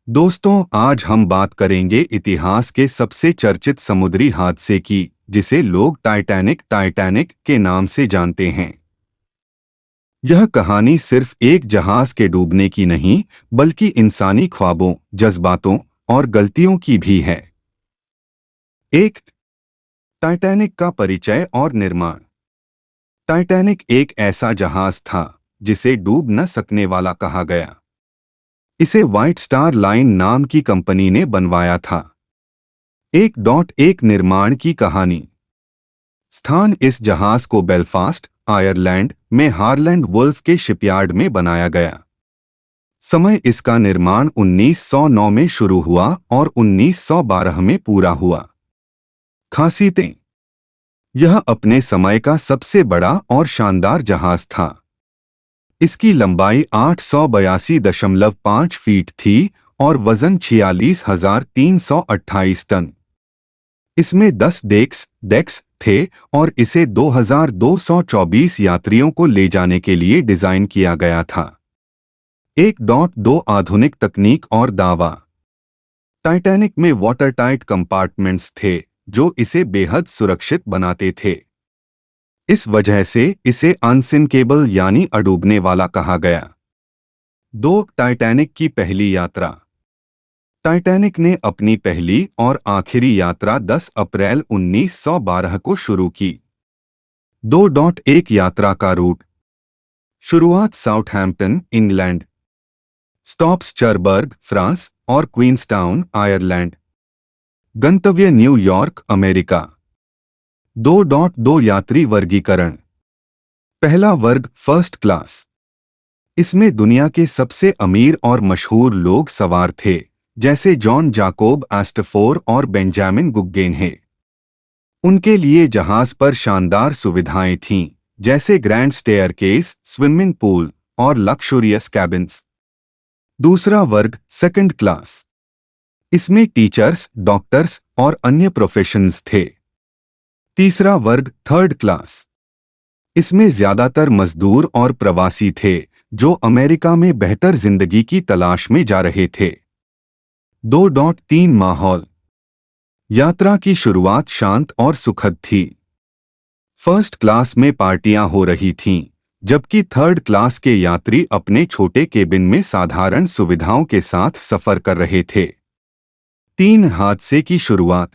दोस्तों, आज हम बात करेंगे इतिहास के सबसे चर्चित समुद्री हादसे की, जिसे लोग टाइटैनिक के नाम से जानते हैं। यह कहानी सिर्फ एक जहाज के डूबने की नहीं, बल्कि इंसानी ख्वाबों, जज्बातों और गलतियों की भी है। एक, टाइटैनिक का परिचय और निर्माण। टाइटैनिक एक ऐसा जहाज था जिसे डूब न सकने वाला कहा गया। इसे व्हाइट स्टार लाइन नाम की कंपनी ने बनवाया था। 1.1 निर्माण की कहानी। स्थान इस जहाज को बेलफास्ट, आयरलैंड में हारलैंड वुल्फ के शिपयार्ड में बनाया गया। समय इसका निर्माण 1909 में शुरू हुआ और 1912 में पूरा हुआ। खासियतें। यह अपने समय का सबसे बड़ा और शानदार जहाज था। इसकी लंबाई 882.5 फीट थी और वजन 46,328 टन। इसमें 10 डेक्स थे और इसे 2,224 यात्रियों को ले जाने के लिए डिजाइन किया गया था। 1.2 आधुनिक तकनीक और दावा। टाइटैनिक में वाटरटाइट कंपार्टमेंट्स थे जो इसे बेहद सुरक्षित बनाते थे। इस वजह से इसे अनसिंकेबल यानी अडूबने वाला कहा गया। 2. टाइटैनिक की पहली यात्रा। टाइटैनिक ने अपनी पहली और आखिरी यात्रा 10 अप्रैल 1912 को शुरू की। 2.1 यात्रा का रूट। शुरुआत साउथहैम्पटन, इंग्लैंड। स्टॉप्स चरबर्ग, फ्रांस और क्वींसटाउन, आयरलैंड। गंतव्य न्यूयॉर्क, अमेरिका। 2.2 यात्री वर्गीकरण। पहला वर्ग फर्स्ट क्लास। इसमें दुनिया के सबसे अमीर और मशहूर लोग सवार थे, जैसे जॉन जाकोब एस्टफोर और बेंजामिन गुग्गेनहे। उनके लिए जहाज पर शानदार सुविधाएं थीं, जैसे ग्रैंड स्टेयरकेस, स्विमिंग पूल और लक्सुरियस कैबिन्स। दूसरा वर्ग सेकंड क्लास। इसमें टीचर्स, डॉक्टर्स और अन्य प्रोफेशंस थे। तीसरा वर्ग थर्ड क्लास। इसमें ज्यादातर मजदूर और प्रवासी थे जो अमेरिका में बेहतर जिंदगी की तलाश में जा रहे थे। 2.3 माहौल। यात्रा की शुरुआत शांत और सुखद थी। फर्स्ट क्लास में पार्टियां हो रही थीं, जबकि थर्ड क्लास के यात्री अपने छोटे केबिन में साधारण सुविधाओं के साथ सफर कर रहे थे। 3. हादसे की शुरुआत।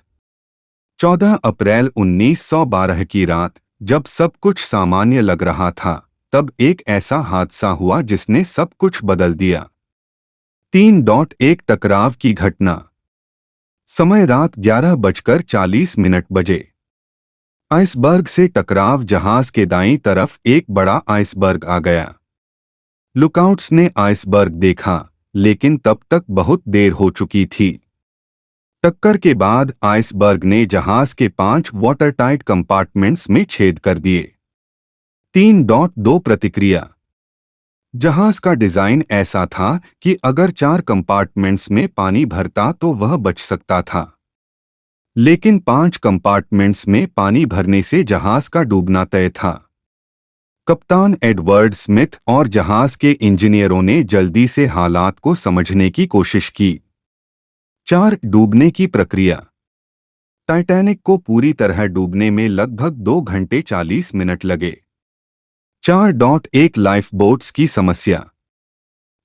14 अप्रैल 1912 की रात, जब सब कुछ सामान्य लग रहा था, तब एक ऐसा हादसा हुआ जिसने सब कुछ बदल दिया। 3.1 टकराव की घटना। समय रात 11:40 बजे। आइसबर्ग से टकराव। जहाज के दाईं तरफ एक बड़ा आइसबर्ग आ गया। लुकआउट्स ने आइसबर्ग देखा, लेकिन तब तक बहुत देर हो चुकी थी। टक्कर के बाद आइसबर्ग ने जहाज के 5 वाटरटाइट कंपार्टमेंट्स में छेद कर दिए। 3.2 प्रतिक्रिया। जहाज का डिजाइन ऐसा था कि अगर 4 कंपार्टमेंट्स में पानी भरता तो वह बच सकता था, लेकिन 5 कंपार्टमेंट्स में पानी भरने से जहाज का डूबना तय था। कप्तान एडवर्ड स्मिथ और जहाज के इंजीनियरों ने जल्दी से हालात को समझने की कोशिश की। 4. डूबने की प्रक्रिया। टाइटैनिक को पूरी तरह डूबने में लगभग 2 घंटे 40 मिनट लगे। 4.1 लाइफ बोट्स की समस्या।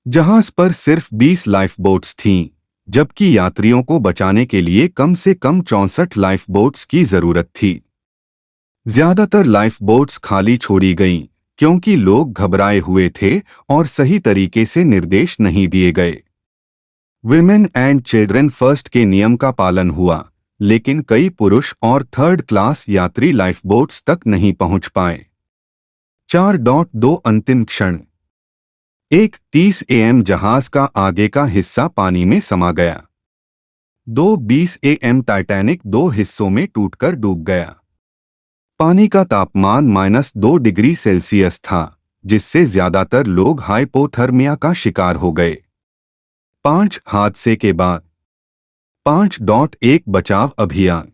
जहाज पर सिर्फ 20 लाइफ बोट्स थीं, जबकि यात्रियों को बचाने के लिए कम से कम 64 लाइफ बोट्स की जरूरत थी। ज्यादातर लाइफ बोट्स खाली छोड़ी गईं, क्योंकि लोग घबराए हुए थे और सही तरीके से निर्देश नहीं दिए गए। विमेन एंड चिल्ड्रन फर्स्ट के नियम का पालन हुआ, लेकिन कई पुरुष और थर्ड क्लास यात्री लाइफ बोट्स तक नहीं पहुंच पाए। 4.2 अंतिम क्षण। 1:30 AM जहाज का आगे का हिस्सा पानी में समा गया। 2:20 AM टाइटैनिक 2 हिस्सों में टूटकर डूब गया। पानी का तापमान -2 डिग्री सेल्सियस था, जिससे ज्यादातर लोग हाइपोथर्मिया का शिकार हो गए। 5. हादसे के बाद। 5.1 बचाव अभियान।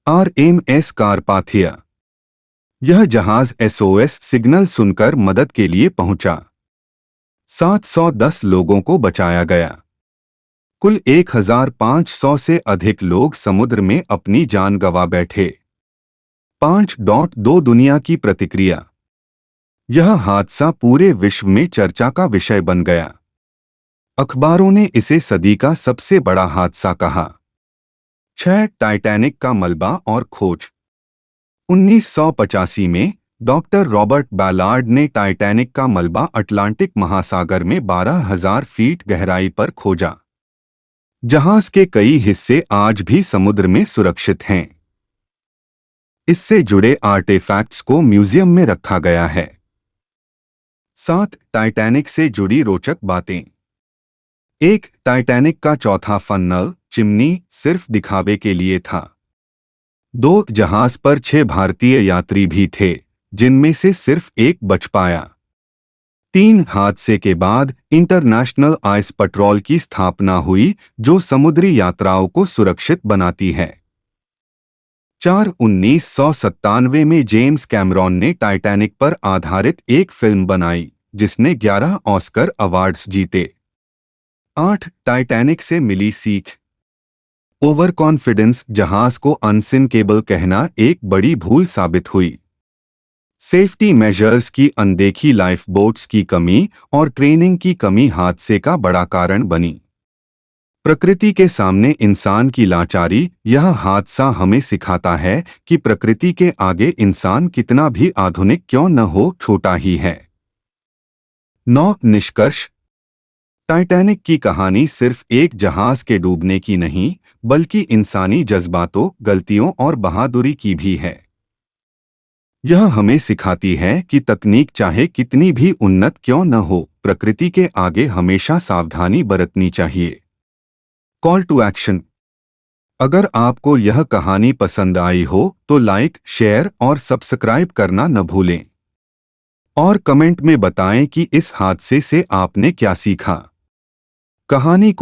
RMS कारपाथिया। यह जहाज SOS सिग्नल सुनकर मदद के लिए पहुंचा। 710 लोगों को बचाया गया। कुल 1500 से अधिक लोग समुद्र में अपनी जान गंवा बैठे। 5.2 दुनिया की प्रतिक्रिया। यह हादसा पूरे विश्व में चर्चा का विषय बन गया। अखबारों ने इसे सदी का सबसे बड़ा हादसा कहा। 6 टाइटैनिक का मलबा और खोज। 1985 में डॉक्टर रॉबर्ट बैलार्ड ने टाइटैनिक का मलबा अटलांटिक महासागर में 12,000 फीट गहराई पर खोजा। जहाज के कई हिस्से आज भी समुद्र में सुरक्षित हैं। इससे जुड़े आर्टिफैक्ट्स को म्यूजियम में रखा गया है। 7 टाइटैनिक से जुड़ी रोचक बातें। 1 टाइटैनिक का चौथा फन्नल चिमनी सिर्फ दिखावे के लिए था। 2 जहाज पर 6 भारतीय यात्री भी थे, जिनमें से सिर्फ एक बच पाया। 3 हादसे के बाद इंटरनेशनल आइस पेट्रोल की स्थापना हुई, जो समुद्री यात्राओं को सुरक्षित बनाती है। 4 1997 में जेम्स कैमरॉन ने टाइटैनिक पर आधारित एक फिल्म बनाई, जिसने 11 ऑस्कर अवार्ड्स जीते। 8 टाइटैनिक से मिली सीख। ओवर कॉन्फिडेंस जहाज को अनसिंकेबल कहना एक बड़ी भूल साबित हुई। सेफ्टी मेजर्स की अनदेखी, लाइफ बोट्स की कमी और ट्रेनिंग की कमी हादसे का बड़ा कारण बनी। प्रकृति के सामने इंसान की लाचारी। यह हादसा हमें सिखाता है कि प्रकृति के आगे इंसान कितना भी आधुनिक क्यों न हो, छोटा ही है। 9 निष्कर्ष। टाइटैनिक की कहानी सिर्फ एक जहाज के डूबने की नहीं, बल्कि इंसानी जज्बातों, गलतियों और बहादुरी की भी है। यह हमें सिखाती है कि तकनीक चाहे कितनी भी उन्नत क्यों न हो, प्रकृति के आगे हमेशा सावधानी बरतनी चाहिए। Call to action. अगर आपको यह कहानी पसंद आई हो तो लाइक, शेयर और सब्सक्राइब करना न भूलें। और कमेंट में बताएं कि इस हादसे से आपने क्या सीखा। कहानी को